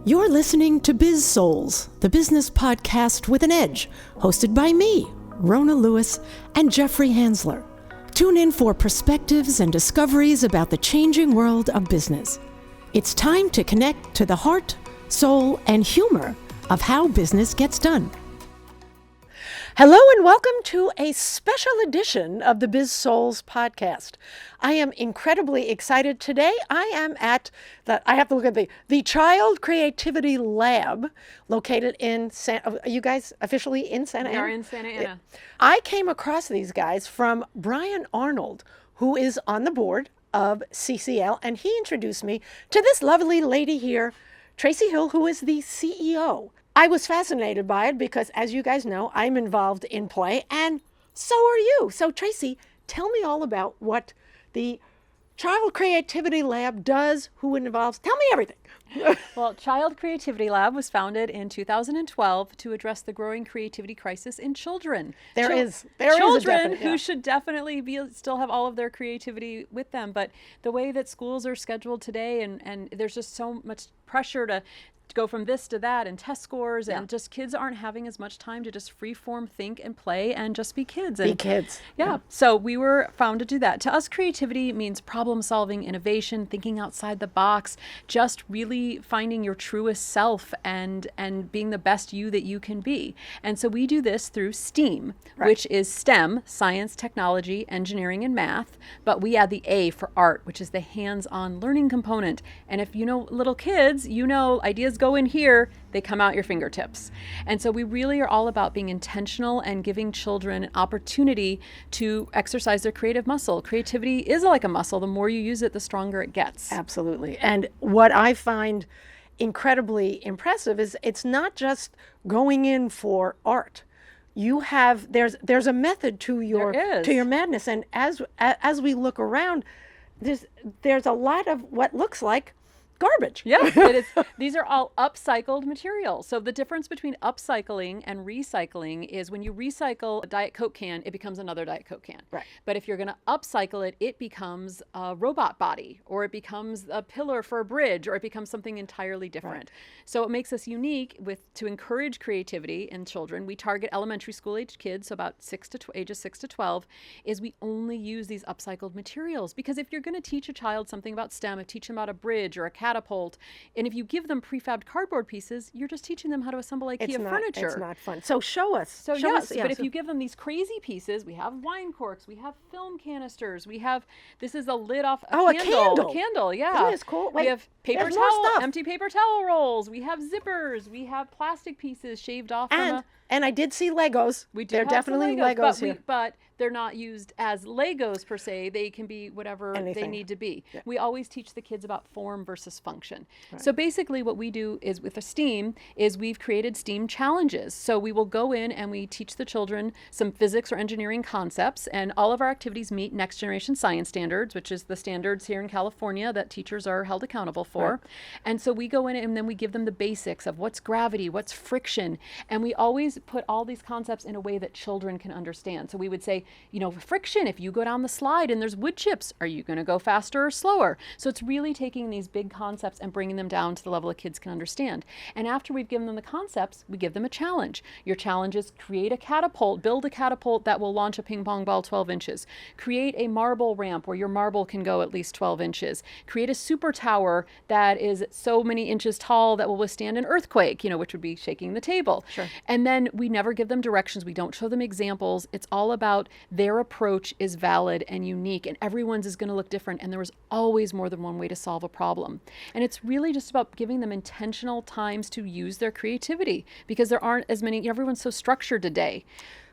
You're listening to Biz-Souls, the business podcast with an edge, hosted by me, Rona Lewis, and Jeffrey Hansler. Tune in for perspectives and discoveries about the changing world of business. It's time to connect to the heart, soul, and humor of how business gets done. Hello and welcome to a special edition of the Biz-Souls podcast. I am incredibly excited today. I am at I have to look at the Child Creativity Lab located in are you guys officially in Santa Ana? We are in Santa Ana. I came across these guys from Brian Arnold, who is on the board of CCL, and he introduced me to this lovely lady here, Tracy Hill, who is the CEO. I was fascinated by it because, as you guys know, I'm involved in play, and so are you. So, Tracy, tell me all about what the Child Creativity Lab does, who it involves. Tell me everything. Well, Child Creativity Lab was founded in 2012 to address the growing creativity crisis in children. There is children who should definitely still have all of their creativity with them. But the way that schools are scheduled today, and there's just so much pressure to go from this to that and test scores, and just kids aren't having as much time to just free form think and play and just be kids. Be kids. Yeah. So we were founded to do that. To us, creativity means problem solving, innovation, thinking outside the box, just really finding your truest self and being the best you that you can be. And so we do this through STEAM, which is STEM, science, technology, engineering, and math. But we add the A for art, which is the hands-on learning component. And if you know little kids, you know ideas go in here, they come out your fingertips. And so we really are all about being intentional and giving children an opportunity to exercise their creative muscle. Creativity is like a muscle. The more you use it, the stronger it gets. Absolutely. And what I find incredibly impressive is it's not just going in for art. You have there's a method to your madness, and as we look around, there's a lot of what looks like garbage. Yeah, these are all upcycled materials. So the difference between upcycling and recycling is when you recycle a Diet Coke can, it becomes another Diet Coke can. Right. But if you're going to upcycle it, it becomes a robot body, or it becomes a pillar for a bridge, or it becomes something entirely different. Right. So it makes us unique to encourage creativity in children. We target elementary school age kids, so about ages 6 to 12, is we only use these upcycled materials. Because if you're going to teach a child something about STEM, teach them about a bridge or a catapult, and if you give them prefabbed cardboard pieces, you're just teaching them how to assemble IKEA furniture. It's not fun. So show us. But if you give them these crazy pieces, we have wine corks, we have film canisters, this is a lid off a candle. A candle, yeah. Isn't this cool? We have paper towel, empty paper towel rolls, we have zippers, we have plastic pieces shaved off and I did see Legos. They're definitely Legos here. But they're not used as Legos per se. They can be whatever they need to be. Yeah. We always teach the kids about form versus function. Right. So basically what we do is with a STEAM is we've created STEAM challenges. So we will go in and we teach the children some physics or engineering concepts, and all of our activities meet next generation science standards, which is the standards here in California that teachers are held accountable for. Right. And so we go in and then we give them the basics of what's gravity, what's friction, and we always put all these concepts in a way that children can understand. So we would say, friction, if you go down the slide and there's wood chips, are you going to go faster or slower? So it's really taking these big concepts and bringing them down to the level that kids can understand. And after we've given them the concepts, we give them a challenge. Your challenge is build a catapult that will launch a ping pong ball 12 inches. Create a marble ramp where your marble can go at least 12 inches. Create a super tower that is so many inches tall that will withstand an earthquake, which would be shaking the table. Sure. And then we never give them directions. We don't show them examples. It's all about their approach is valid and unique, and everyone's is going to look different, and there was always more than one way to solve a problem. And it's really just about giving them intentional times to use their creativity, because there aren't as many, everyone's so structured today.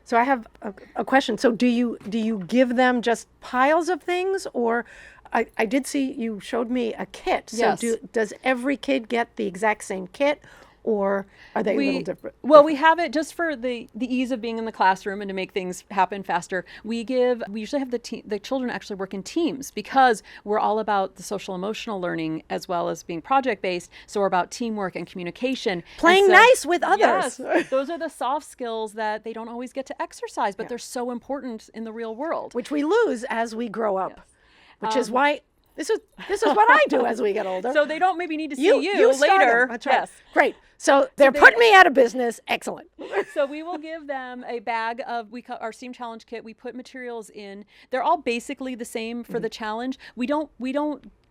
So I have a question. So do you give them just piles of things, or I did see you showed me a kit. So yes. Does every kid get the exact same kit? Or are they a little different? Well, we have it just for the ease of being in the classroom and to make things happen faster. We usually have the children actually work in teams, because we're all about the social emotional learning as well as being project based. So we're about teamwork and communication. Playing nice with others. Yes, those are the soft skills that they don't always get to exercise, but they're so important in the real world. Which we lose as we grow up, which is why This is what I do as we get older. So they don't maybe need to see you start later. them. That's right. Yes. Great. So they're putting me out of business. Excellent. So we will give them a bag of our STEAM Challenge kit. We put materials in. They're all basically the same for the challenge. We don't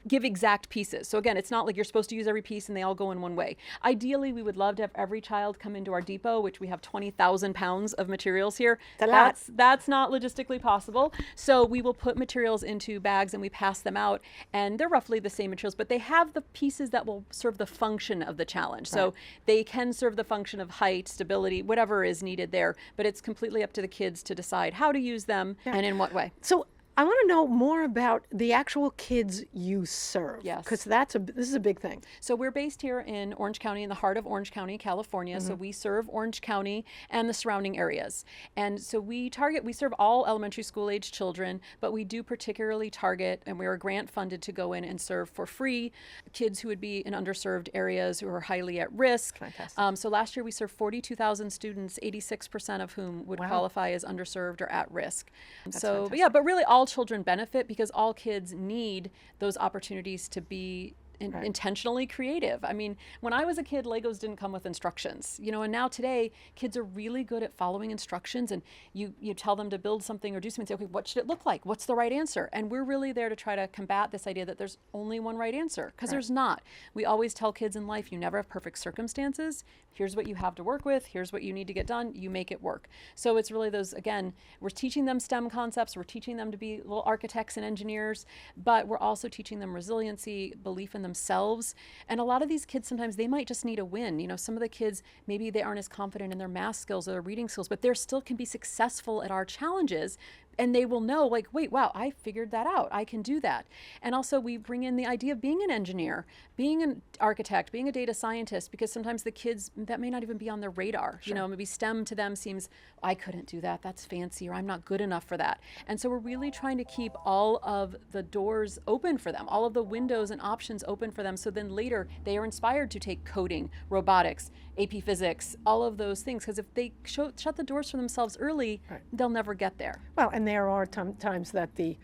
give exact pieces. So again, it's not like you're supposed to use every piece and they all go in one way. Ideally, we would love to have every child come into our depot, which we have 20,000 pounds of materials here. That's not logistically possible. So we will put materials into bags and we pass them out, and they're roughly the same materials, but they have the pieces that will serve the function of the challenge. Right. So they can serve the function of height, stability, whatever is needed there, but it's completely up to the kids to decide how to use them and in what way. So I want to know more about the actual kids you serve. Yes. Because this is a big thing. So we're based here in Orange County, in the heart of Orange County, California. So we serve Orange County and the surrounding areas. And so we serve all elementary school age children, but we do particularly target, and we are grant funded to go in and serve for free kids who would be in underserved areas who are highly at risk. Fantastic. So last year we served 42,000 students, 86% of whom would qualify as underserved or at risk. That's so, fantastic. yeah, but really all children benefit because all kids need those opportunities to be intentionally creative. I mean, when I was a kid, Legos didn't come with instructions, and now today kids are really good at following instructions, and you tell them to build something or do something, say, okay, what should it look like? What's the right answer? And we're really there to try to combat this idea that there's only one right answer, because there's not. We always tell kids in life, you never have perfect circumstances. Here's what you have to work with. Here's what you need to get done. You make it work. So it's really those, again, we're teaching them STEM concepts. We're teaching them to be little architects and engineers, but we're also teaching them resiliency, belief in themselves. And a lot of these kids, sometimes they might just need a win. Some of the kids, maybe they aren't as confident in their math skills or their reading skills, but they still can be successful at our challenges. And they will know, like, wait, wow, I figured that out. I can do that. And also we bring in the idea of being an engineer, being an architect, being a data scientist, because sometimes the kids, that may not even be on their radar. Sure. Maybe STEM to them seems, I couldn't do that. That's fancy, or I'm not good enough for that. And so we're really trying to keep all of the doors open for them, all of the windows and options open for them. So then later they are inspired to take coding, robotics, AP physics, all of those things. Because if they shut the doors for themselves early, they'll never get there. Well, and there are times that the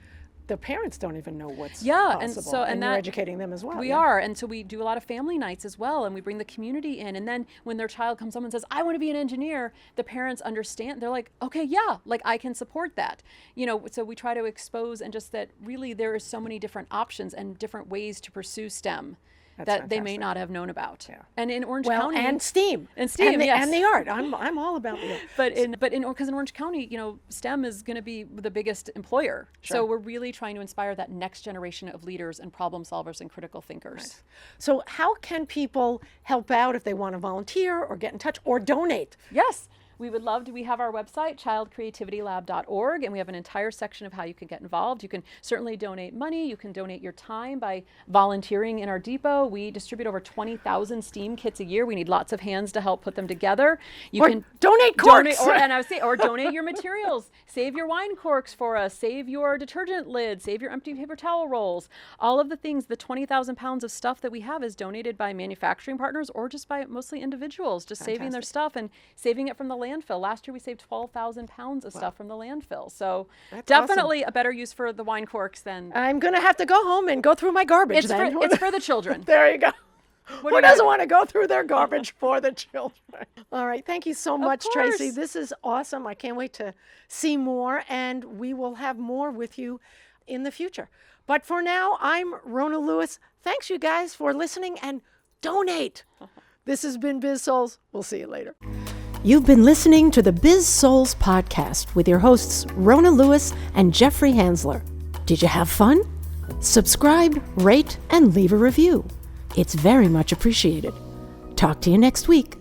parents don't even know what's possible, and you're educating them as well. We are, and so we do a lot of family nights as well, and we bring the community in, and then when their child comes home and says, I want to be an engineer, the parents understand. They're like, okay, yeah, like I can support that. So we try to expose, and just that really there are so many different options and different ways to pursue STEM. That they may not have known about. Yeah. And in Orange County, and STEAM, yes, and the art. I'm all about the art. But because in Orange County, STEM is going to be the biggest employer. Sure. So we're really trying to inspire that next generation of leaders and problem solvers and critical thinkers. Right. So how can people help out if they want to volunteer or get in touch or donate? Yes. We would love to. We have our website, childcreativitylab.org, and we have an entire section of how you can get involved. You can certainly donate money. You can donate your time by volunteering in our depot. We distribute over 20,000 STEAM kits a year. We need lots of hands to help put them together. You can donate corks. Or donate your materials. Save your wine corks for us. Save your detergent lids. Save your empty paper towel rolls. All of the things, the 20,000 pounds of stuff that we have is donated by manufacturing partners or just by mostly individuals, just saving their stuff and saving it from the landfill. Last year we saved 12,000 pounds of stuff from the landfill. So that's definitely awesome. A better use for the wine corks than... I'm going to have to go home and go through my garbage then. It's for the children. There you go. Who doesn't want to go through their garbage for the children? All right. Thank you so much, Tracy. This is awesome. I can't wait to see more, and we will have more with you in the future. But for now, I'm Rona Lewis. Thanks, you guys, for listening, and donate. This has been Biz-Souls. We'll see you later. You've been listening to the Biz-Souls podcast with your hosts Rona Lewis and Jeffrey Hansler. Did you have fun? Subscribe, rate, and leave a review. It's very much appreciated. Talk to you next week.